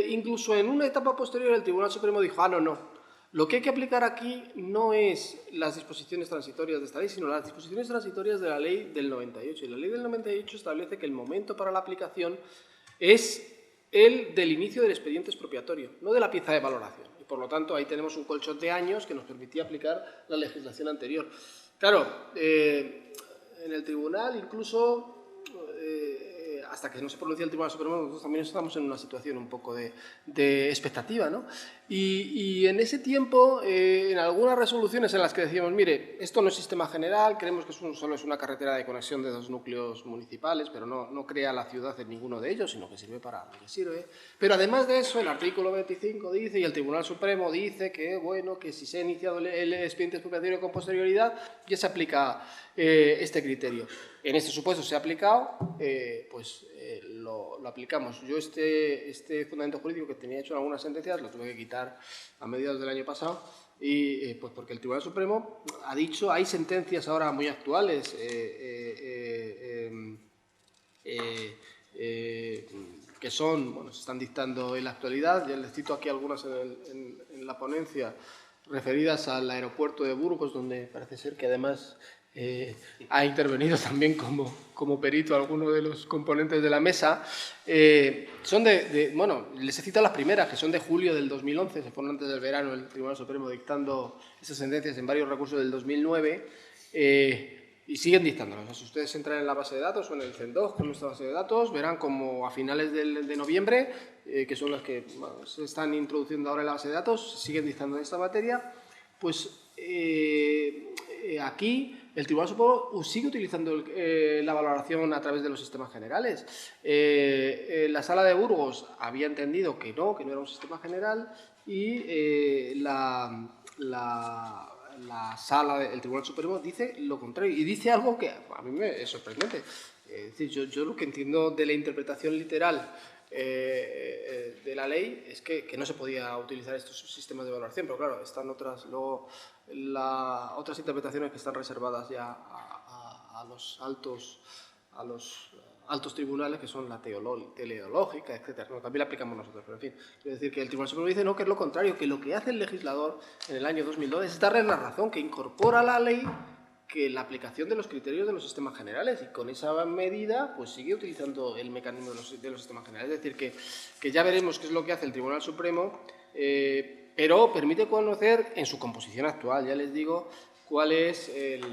Speaker 2: incluso en una etapa posterior, el Tribunal Supremo dijo, no. Lo que hay que aplicar aquí no es las disposiciones transitorias de esta ley, sino las disposiciones transitorias de la ley del 98. Y la ley del 98 establece que el momento para la aplicación es el del inicio del expediente expropiatorio, no de la pieza de valoración. Y por lo tanto, ahí tenemos un colchón de años que nos permitía aplicar la legislación anterior. Claro, en el tribunal incluso hasta que no se pronuncia el Tribunal Supremo, nosotros también estamos en una situación un poco de expectativa, ¿no? Y en ese tiempo, en algunas resoluciones en las que decíamos, mire, esto no es sistema general, creemos que solo es una carretera de conexión de 2 núcleos municipales, pero no crea la ciudad en ninguno de ellos, sino que sirve para lo que sirve. Pero además de eso, el artículo 25 dice, y el Tribunal Supremo dice que, bueno, que si se ha iniciado el expediente expropiciatorio con posterioridad, ya se aplica este criterio. En este supuesto se ha aplicado, lo aplicamos. Yo este fundamento jurídico que tenía hecho en algunas sentencias lo tuve que quitar a mediados del año pasado, y pues porque el Tribunal Supremo ha dicho, hay sentencias ahora muy actuales que se están dictando en la actualidad. Ya les cito aquí algunas en la ponencia referidas al aeropuerto de Burgos, donde parece ser que además ha intervenido también como perito alguno de los componentes de la mesa. Son les he citado las primeras, que son de julio del 2011, se fueron antes del verano el Tribunal Supremo dictando esas sentencias en varios recursos del 2009, y siguen dictándolas. Si ustedes entran en la base de datos o en el CEN2 con nuestra base de datos, verán como a finales de noviembre, que son las que se están introduciendo ahora en la base de datos, siguen dictando en esta materia. Pues aquí el Tribunal Supremo sigue utilizando la valoración a través de los sistemas generales. La Sala de Burgos había entendido que no era un sistema general, y el Tribunal Supremo dice lo contrario, y dice algo que a mí me es sorprendente. Es decir, yo lo que entiendo de la interpretación literal de la ley es que no se podía utilizar estos sistemas de valoración, pero claro, están otras interpretaciones que están reservadas ya a los altos tribunales, que son la teleológica, etc. No, también la aplicamos nosotros, pero en fin. Quiero decir que el Tribunal Supremo dice no, que es lo contrario, que lo que hace el legislador en el año 2002 es darle la razón, que incorpora a la ley que la aplicación de los criterios de los sistemas generales, y con esa medida pues sigue utilizando el mecanismo de los sistemas generales. Es decir, que ya veremos qué es lo que hace el Tribunal Supremo, pero permite conocer en su composición actual, ya les digo, cuál es el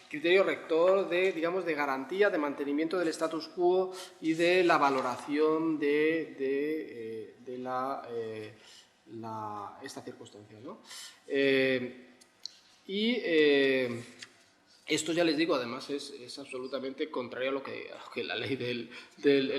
Speaker 2: criterio rector de garantía, de mantenimiento del status quo y de la valoración de esta circunstancia, ¿no? Esto, ya les digo, además es absolutamente contrario a lo que la ley del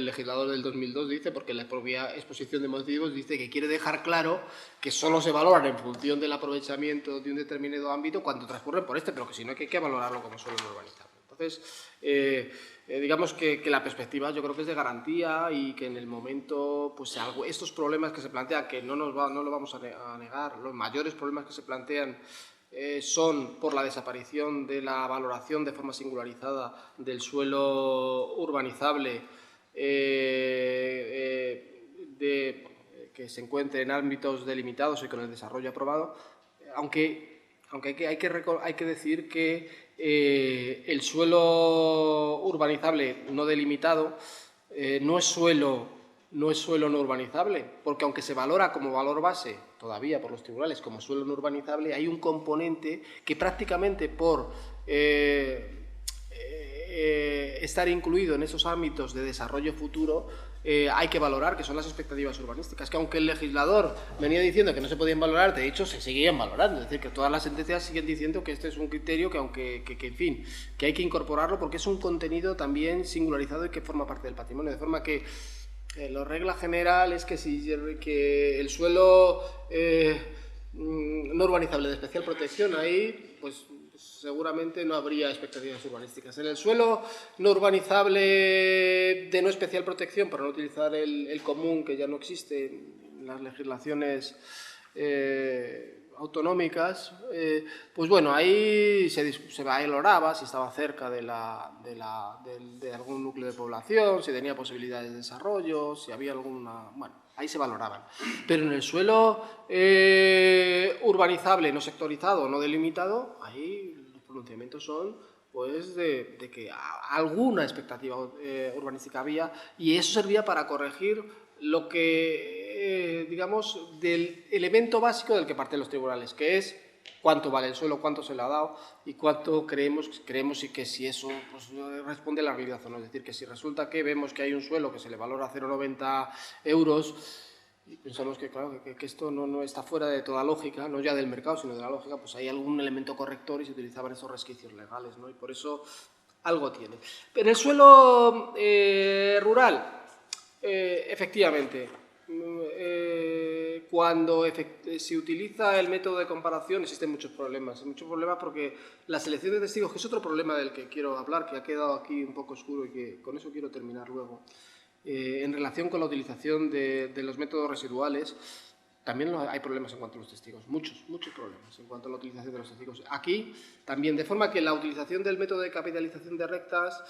Speaker 2: legislador del 2002 dice, porque la propia exposición de motivos dice que quiere dejar claro que solo se valoran en función del aprovechamiento de un determinado ámbito cuando transcurren por pero que si no, hay que valorarlo como suelo no urbanizable. Entonces, digamos que la perspectiva yo creo que es de garantía, y que en el momento, pues estos problemas que se plantean, que no lo vamos a negar, los mayores problemas que se plantean son por la desaparición de la valoración de forma singularizada del suelo urbanizable que se encuentre en ámbitos delimitados y con el desarrollo aprobado, aunque hay que decir que el suelo urbanizable no delimitado no es suelo no urbanizable, porque aunque se valora como valor base todavía por los tribunales como suelo no urbanizable, hay un componente que prácticamente por estar incluido en esos ámbitos de desarrollo futuro hay que valorar, que son las expectativas urbanísticas, que aunque el legislador venía diciendo que no se podían valorar, de hecho se seguían valorando. Es decir, que todas las sentencias siguen diciendo que este es un criterio que en fin, que hay que incorporarlo porque es un contenido también singularizado y que forma parte del patrimonio, de forma que la regla general es que el suelo no urbanizable de especial protección, ahí pues seguramente no habría expectativas urbanísticas. En el suelo no urbanizable de no especial protección, para no utilizar el común que ya no existe en las legislaciones autonómicas, pues bueno, ahí se valoraba si estaba cerca de algún núcleo de población, si tenía posibilidades de desarrollo, si había alguna... Bueno, ahí se valoraban. Pero en el suelo urbanizable, no sectorizado, no delimitado, ahí los pronunciamientos son pues de que alguna expectativa urbanística había, y eso servía para corregir lo que, digamos, del elemento básico del que parten los tribunales, que es cuánto vale el suelo, cuánto se le ha dado y cuánto creemos y que si eso pues, responde a la realidad o no. Es decir, que si resulta que vemos que hay un suelo que se le valora a 0,90 euros y pensamos que, claro, que esto no está fuera de toda lógica, no ya del mercado, sino de la lógica, pues hay algún elemento corrector y se utilizaban esos resquicios legales, ¿no? Y por eso algo tiene. En el suelo rural, efectivamente, cuando se utiliza el método de comparación existen muchos problemas porque la selección de testigos, que es otro problema del que quiero hablar, que ha quedado aquí un poco oscuro y que con eso quiero terminar luego, en relación con la utilización de los métodos residuales, también hay problemas en cuanto a los testigos, muchos problemas en cuanto a la utilización de los testigos. Aquí también, de forma que la utilización del método de capitalización de rectas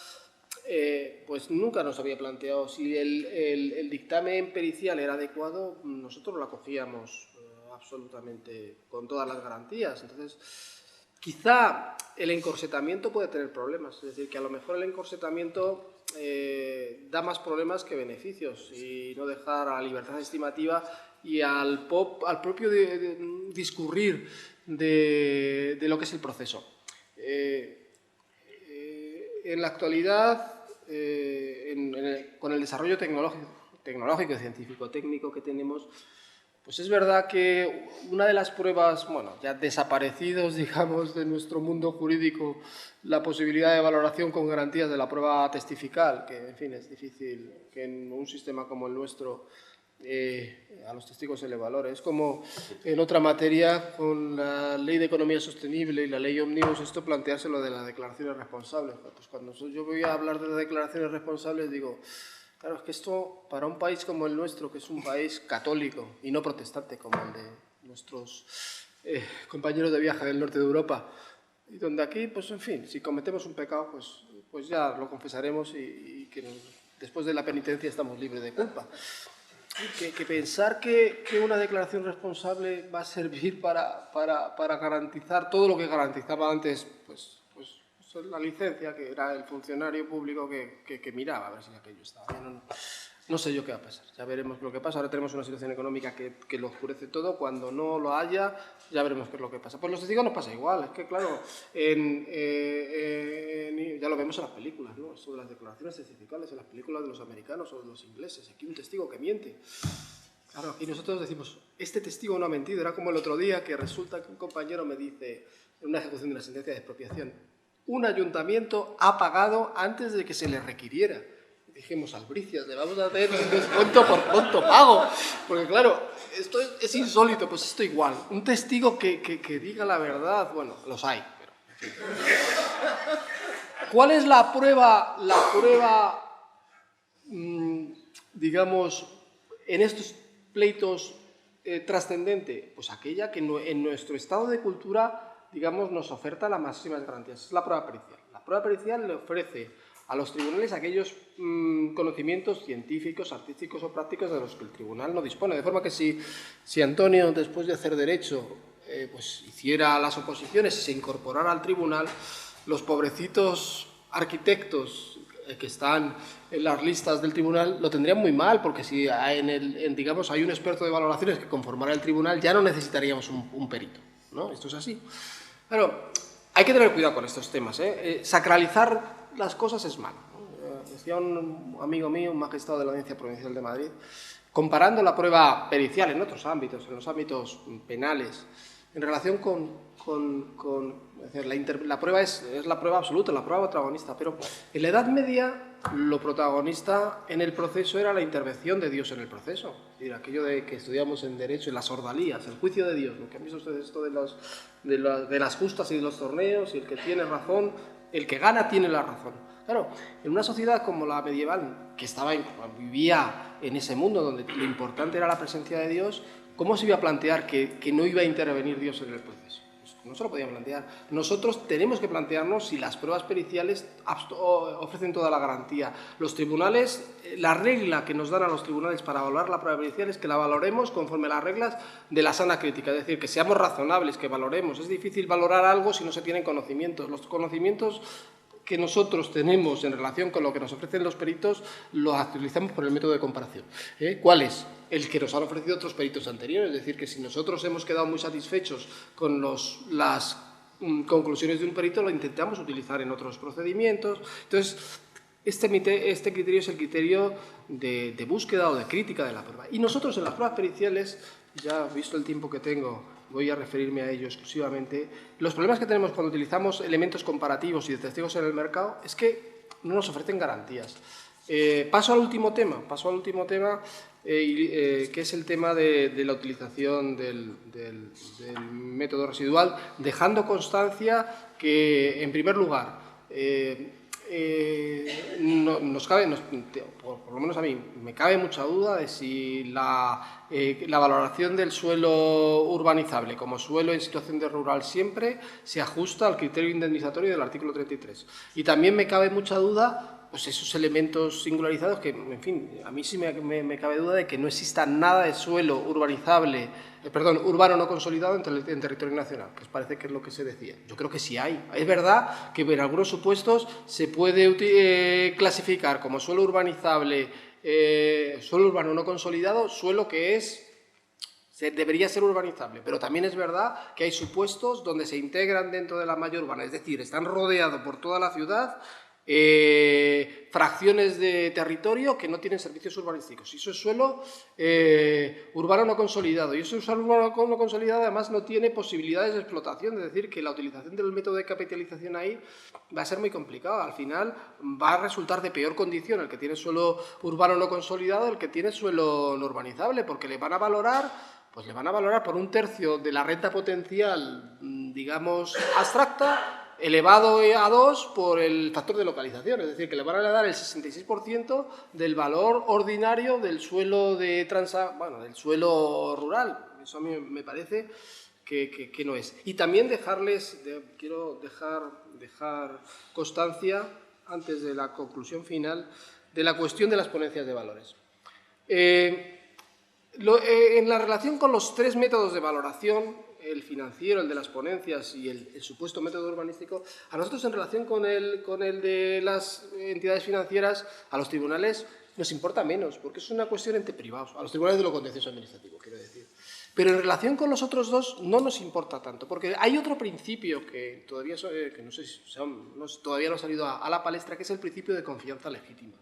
Speaker 2: pues nunca nos había planteado si el dictamen pericial era adecuado, nosotros lo acogíamos absolutamente con todas las garantías. Entonces, quizá el encorsetamiento puede tener problemas, es decir, que a lo mejor el encorsetamiento da más problemas que beneficios y no dejar a la libertad estimativa y al propio discurrir de lo que es el proceso. En la actualidad, con el desarrollo tecnológico y científico-técnico que tenemos, pues es verdad que una de las pruebas, bueno, ya desaparecidos, digamos, de nuestro mundo jurídico, la posibilidad de valoración con garantías de la prueba testifical, que, en fin, es difícil que en un sistema como el nuestro a los testigos se le valore. Es como en otra materia, con la Ley de Economía Sostenible y la Ley Omnibus, esto plantearse lo de las declaraciones responsables. Pues cuando yo voy a hablar de las declaraciones responsables, digo, claro, es que esto, para un país como el nuestro, que es un país católico y no protestante, como el de nuestros compañeros de viaje del norte de Europa, y donde aquí, pues en fin, si cometemos un pecado, pues ya lo confesaremos y que después de la penitencia estamos libres de culpa. Que pensar que una declaración responsable va a servir para garantizar todo lo que garantizaba antes, pues la licencia, que era el funcionario público que miraba a ver si aquello estaba bien. No sé yo qué va a pasar, ya veremos lo que pasa. Ahora tenemos una situación económica que lo oscurece todo. Cuando no lo haya, ya veremos qué es lo que pasa. Pues los testigos nos pasa igual, es que claro, ya lo vemos en las películas, ¿no? Sobre las declaraciones testificales en las películas de los americanos o de los ingleses. Aquí un testigo que miente. Claro, aquí nosotros decimos, este testigo no ha mentido. Era como el otro día que resulta que un compañero me dice, en una ejecución de una sentencia de expropiación, un ayuntamiento ha pagado antes de que se le requiriera. Dijimos, albricias, le vamos a hacer un descuento por pronto pago. Porque claro, esto es insólito, pues esto igual. Un testigo que diga la verdad, bueno, los hay. Pero, en fin. ¿Cuál es la prueba, digamos, en estos pleitos trascendente? Pues aquella que en nuestro estado de cultura, digamos, nos oferta las máximas garantías. Es la prueba pericial. La prueba pericial le ofrece a los tribunales aquellos conocimientos científicos, artísticos o prácticos de los que el tribunal no dispone. De forma que si Antonio, después de hacer derecho, pues hiciera las oposiciones y se incorporara al tribunal, los pobrecitos arquitectos que están en las listas del tribunal lo tendrían muy mal, porque si digamos, hay un experto de valoraciones que conformara el tribunal, ya no necesitaríamos un perito, ¿no? Esto es así. Claro, hay que tener cuidado con estos temas, ¿eh? Sacralizar las cosas es malo, ¿no? Decía un amigo mío, un magistrado de la Audiencia Provincial de Madrid, comparando la prueba pericial en otros ámbitos, en los ámbitos penales, en relación es decir, la prueba es la prueba absoluta, la prueba protagonista, pero en la Edad Media lo protagonista en el proceso era la intervención de Dios en el proceso. Es decir, aquello de que estudiamos en Derecho, en las ordalías, el juicio de Dios, lo que han visto ustedes esto de las justas y de los torneos, y el que tiene razón, el que gana tiene la razón. Claro, en una sociedad como la medieval, que vivía en ese mundo donde lo importante era la presencia de Dios, ¿cómo se iba a plantear que no iba a intervenir Dios en el proceso? Pues no se lo podían plantear. Nosotros tenemos que plantearnos si las pruebas periciales ofrecen toda la garantía. Los tribunales, la regla que nos dan a los tribunales para valorar la prueba pericial es que la valoremos conforme a las reglas de la sana crítica, es decir, que seamos razonables, que valoremos. Es difícil valorar algo si no se tienen conocimientos. Los conocimientos que nosotros tenemos en relación con lo que nos ofrecen los peritos lo actualizamos por el método de comparación. ¿Cuál es? El que nos han ofrecido otros peritos anteriores. Es decir, que si nosotros hemos quedado muy satisfechos con las conclusiones de un perito, lo intentamos utilizar en otros procedimientos. Entonces, este criterio es el criterio de búsqueda o de crítica de la prueba. Y nosotros en las pruebas periciales, ya visto el tiempo que tengo, voy a referirme a ello exclusivamente. Los problemas que tenemos cuando utilizamos elementos comparativos y de testigos en el mercado es que no nos ofrecen garantías. Paso al último tema, que es el tema de la utilización del método residual, dejando constancia que, en primer lugar, por lo menos a mí, me cabe mucha duda de si la valoración del suelo urbanizable como suelo en situación de rural siempre se ajusta al criterio indemnizatorio del artículo 33. Y también me cabe mucha duda, pues esos elementos singularizados que, en fin, a mí sí me cabe duda de que no exista nada de suelo urbanizable, urbano no consolidado en territorio nacional, que parece que es lo que se decía. Yo creo que sí hay. Es verdad que en algunos supuestos se puede clasificar como suelo urbanizable, suelo urbano no consolidado, suelo que debería ser urbanizable, pero también es verdad que hay supuestos donde se integran dentro de la malla urbana, es decir, están rodeados por toda la ciudad fracciones de territorio que no tienen servicios urbanísticos. Y eso es suelo urbano no consolidado. Y eso suelo urbano no consolidado además no tiene posibilidades de explotación, es decir, que la utilización del método de capitalización ahí va a ser muy complicada. Al final va a resultar de peor condición el que tiene suelo urbano no consolidado el que tiene suelo no urbanizable, porque le van a valorar por 1/3 de la renta potencial, digamos, abstracta, elevado a 2 por el factor de localización, es decir, que le van a dar el 66% del valor ordinario del suelo del suelo rural. Eso a mí me parece que no es. Y también quiero dejar constancia, antes de la conclusión final, de la cuestión de las ponencias de valores. En la relación con los 3 métodos de valoración, el financiero, el de las ponencias y el supuesto método urbanístico, a nosotros en relación con el de las entidades financieras, a los tribunales nos importa menos, porque es una cuestión entre privados, a los tribunales de lo contencioso administrativo, quiero decir. Pero en relación con los otros dos no nos importa tanto, porque hay otro principio que todavía todavía no ha salido a la palestra, que es el principio de confianza legítima.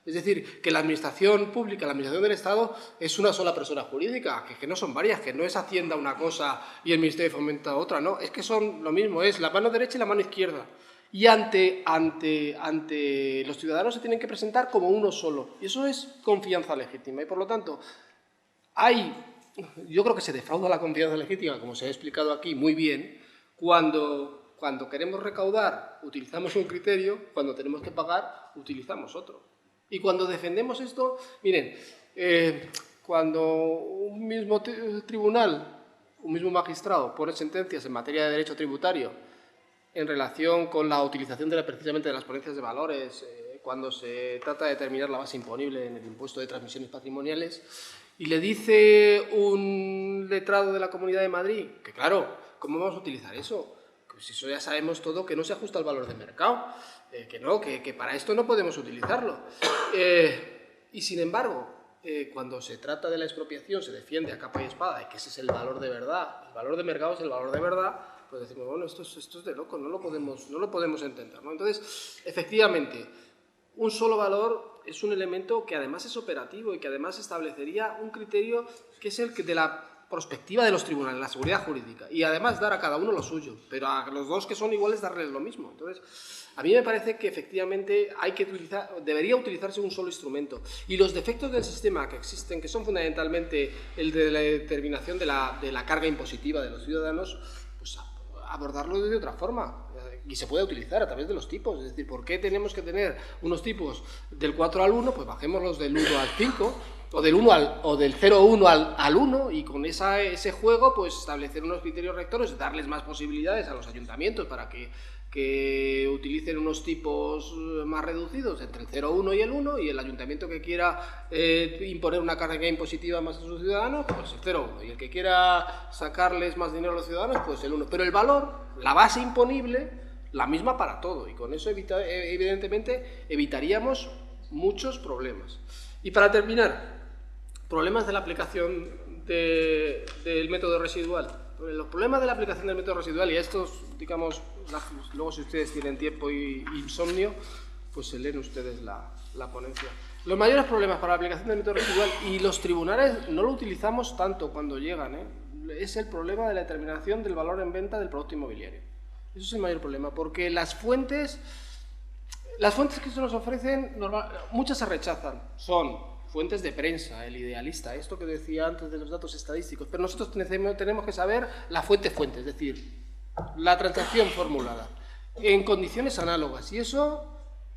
Speaker 2: Es decir, que la administración pública, la administración del Estado, es una sola persona jurídica, que no son varias, que no es Hacienda una cosa y el Ministerio de Fomento otra, no, es que son lo mismo, es la mano derecha y la mano izquierda. Y ante los ciudadanos se tienen que presentar como uno solo, y eso es confianza legítima. Y por lo tanto, yo creo que se defrauda la confianza legítima, como se ha explicado aquí muy bien, cuando queremos recaudar utilizamos un criterio, cuando tenemos que pagar utilizamos otro. Y cuando defendemos esto, miren, cuando un mismo tribunal, un mismo magistrado pone sentencias en materia de derecho tributario en relación con la utilización precisamente de las ponencias de valores, cuando se trata de determinar la base imponible en el impuesto de transmisiones patrimoniales, y le dice un letrado de la Comunidad de Madrid que, claro, ¿cómo vamos a utilizar eso? Pues eso ya sabemos todo, que no se ajusta al valor de mercado. Que para esto no podemos utilizarlo. Y sin embargo, cuando se trata de la expropiación se defiende a capa y espada y que ese es el valor de verdad, el valor de mercado es el valor de verdad, pues decimos, bueno, esto es de loco, no lo podemos entender, ¿no? Entonces, efectivamente, un solo valor es un elemento que además es operativo y que además establecería un criterio que es el de la prospectiva de los tribunales, la seguridad jurídica, y además dar a cada uno lo suyo, pero a los dos que son iguales darles lo mismo. Entonces, a mí me parece que efectivamente debería utilizarse un solo instrumento. Y los defectos del sistema que existen, que son fundamentalmente el de la determinación de la carga impositiva de los ciudadanos, pues abordarlo de otra forma. Y se puede utilizar a través de los tipos. Es decir, ¿por qué tenemos que tener unos tipos del 4 al 1? Pues bajémoslos del 1 al 5, o del 0,1 al 1, y con ese juego pues establecer unos criterios rectores, darles más posibilidades a los ayuntamientos para que utilicen unos tipos más reducidos entre el 0,1 y el 1, y el ayuntamiento que quiera imponer una carga impositiva más a sus ciudadanos, pues el 0,1, y el que quiera sacarles más dinero a los ciudadanos, pues el 1. Pero el valor, la base imponible, la misma para todo, y con eso evidentemente evitaríamos muchos problemas. Y para terminar, problemas de la aplicación del método residual. Los problemas de la aplicación del método residual, y estos, digamos, luego si ustedes tienen tiempo y insomnio, pues se leen ustedes la ponencia. Los mayores problemas para la aplicación del método residual, y los tribunales no lo utilizamos tanto cuando llegan, es el problema de la determinación del valor en venta del producto inmobiliario. Eso es el mayor problema, porque las fuentes que se nos ofrecen, muchas se rechazan. Son fuentes de prensa, el idealista, esto que decía antes de los datos estadísticos, pero nosotros tenemos que saber la fuente, es decir, la transacción formulada, en condiciones análogas, y eso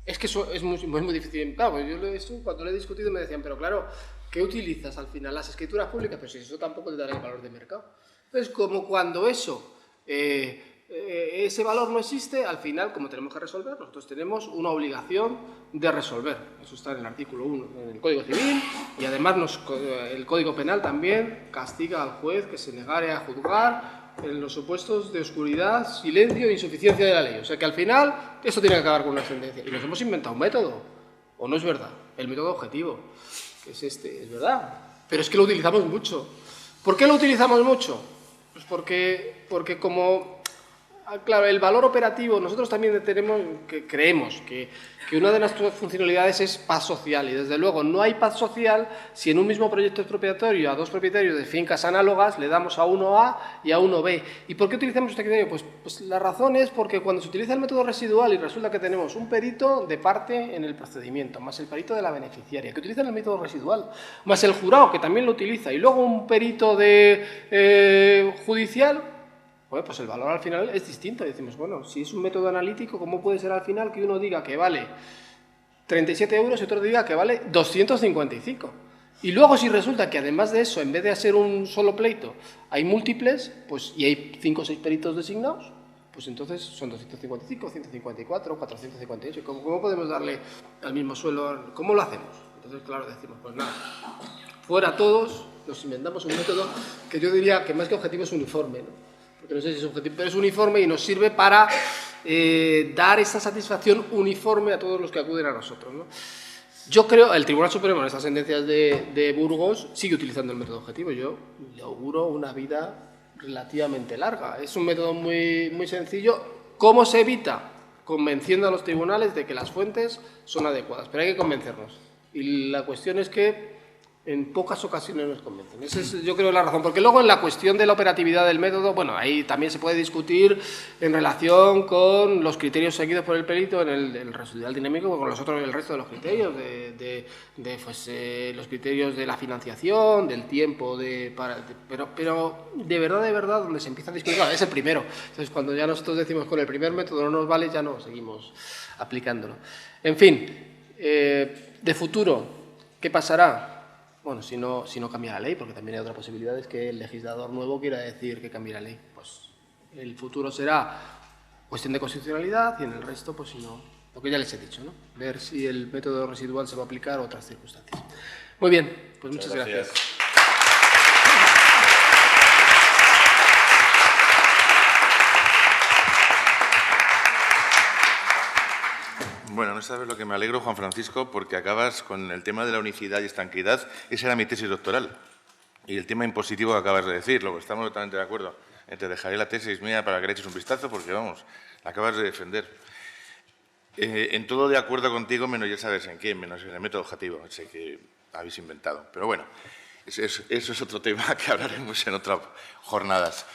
Speaker 2: es que es muy difícil. Claro, yo cuando lo he discutido me decían, pero claro, ¿qué utilizas al final? Las escrituras públicas, pero si eso tampoco te dará el valor de mercado. Entonces, como cuando ese valor no existe, al final, como tenemos que resolver, nosotros tenemos una obligación de resolver. Eso está en el artículo 1 en el Código Civil, y además el Código Penal también castiga al juez que se negare a juzgar en los supuestos de oscuridad, silencio e insuficiencia de la ley. O sea que al final esto tiene que acabar con una sentencia. Y nos hemos inventado un método, ¿o no es verdad? El método objetivo, que es es verdad, pero es que lo utilizamos mucho. ¿Por qué lo utilizamos mucho? Pues porque como... Claro, el valor operativo, nosotros también creemos que una de nuestras funcionalidades es paz social, y desde luego no hay paz social si en un mismo proyecto expropiatorio a dos propietarios de fincas análogas le damos a uno A y a uno B. ¿Y por qué utilizamos este criterio? Pues la razón es porque cuando se utiliza el método residual y resulta que tenemos un perito de parte en el procedimiento, más el perito de la beneficiaria, que utiliza el método residual, más el jurado, que también lo utiliza, y luego un perito judicial, pues el valor al final es distinto. Decimos, bueno, si es un método analítico, ¿cómo puede ser al final que uno diga que vale 37 euros y otro diga que vale 255? Y luego si resulta que además de eso, en vez de hacer un solo pleito, hay múltiples, pues y hay 5 o 6 peritos designados, pues entonces son 255, 154, 458. ¿Cómo podemos darle al mismo suelo? ¿Cómo lo hacemos? Entonces, claro, decimos, pues nada, fuera todos, nos inventamos un método que yo diría que más que objetivo es uniforme, ¿no? Porque no sé si es objetivo, pero es uniforme y nos sirve para dar esa satisfacción uniforme a todos los que acuden a nosotros, ¿no? Yo creo, el Tribunal Supremo en estas sentencias de Burgos sigue utilizando el método objetivo. Yo le auguro una vida relativamente larga. Es un método muy sencillo. ¿Cómo se evita? Convenciendo a los tribunales de que las fuentes son adecuadas, pero hay que convencernos. Y la cuestión es que en pocas ocasiones nos convencen. Esa es, yo creo, la razón. Porque luego en la cuestión de la operatividad del método, bueno, ahí también se puede discutir en relación con los criterios seguidos por el perito en el residual dinámico, con el resto de los criterios, los criterios de la financiación, del tiempo, pero de verdad, donde se empieza a discutir, es el primero. Entonces, cuando ya nosotros decimos con el primer método no nos vale, ya no seguimos aplicándolo. En fin, de futuro, ¿qué pasará? Bueno, si no cambia la ley, porque también hay otra posibilidad, es que el legislador nuevo quiera decir que cambie la ley. Pues el futuro será cuestión de constitucionalidad, y en el resto, pues si no, lo que ya les he dicho, ¿no? Ver si el método residual se va a aplicar a otras circunstancias. Muy bien, pues muchas gracias.
Speaker 1: Bueno, no sabes lo que me alegro, Juan Francisco, porque acabas con el tema de la unicidad y estanqueidad. Esa era mi tesis doctoral. Y el tema impositivo que acabas de decir, luego estamos totalmente de acuerdo. Te dejaré la tesis mía para que le eches un vistazo, porque, vamos, la acabas de defender. En todo de acuerdo contigo, menos ya sabes en qué, menos en el método objetivo, ese que habéis inventado. Pero bueno, eso es otro tema que hablaremos en otras jornadas.